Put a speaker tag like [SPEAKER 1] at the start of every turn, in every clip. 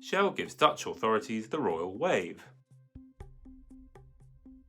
[SPEAKER 1] Shell gives Dutch authorities the royal wave.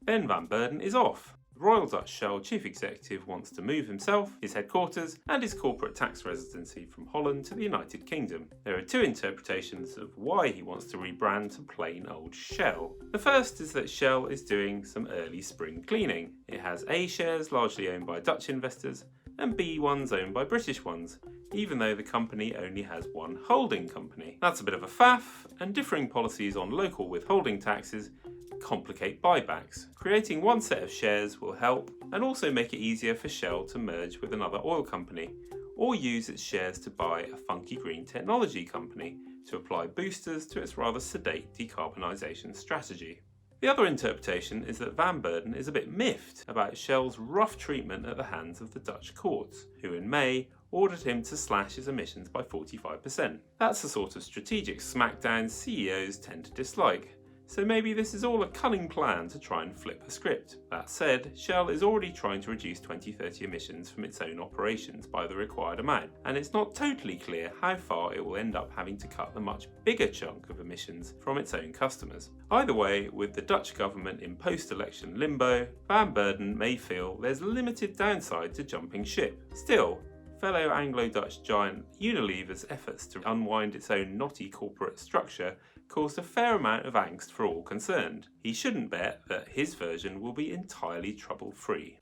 [SPEAKER 1] Ben van Beurden is off. The Royal Dutch Shell chief executive wants to move himself, his headquarters, and his corporate tax residency from Holland to the United Kingdom. There are two interpretations of why he wants to rebrand to plain old Shell. The first is that Shell is doing some early spring cleaning. It has A shares largely owned by Dutch investors and B ones owned by British ones, even though the company only has one holding company. That's a bit of a faff, and differing policies on local withholding taxes complicate buybacks. Creating one set of shares will help and also make it easier for Shell to merge with another oil company or use its shares to buy a funky green technology company to apply boosters to its rather sedate decarbonisation strategy. The other interpretation is that Van Beurden is a bit miffed about Shell's rough treatment at the hands of the Dutch courts, who in May ordered him to slash his emissions by 45%. That's the sort of strategic smackdown CEOs tend to dislike. So maybe this is all a cunning plan to try and flip the script. That said, Shell is already trying to reduce 2030 emissions from its own operations by the required amount, and it's not totally clear how far it will end up having to cut the much bigger chunk of emissions from its own customers. Either way, with the Dutch government in post-election limbo, Van Beurden may feel there's limited downside to jumping ship. Still, fellow Anglo-Dutch giant Unilever's efforts to unwind its own knotty corporate structure caused a fair amount of angst for all concerned. He shouldn't bet that his version will be entirely trouble-free.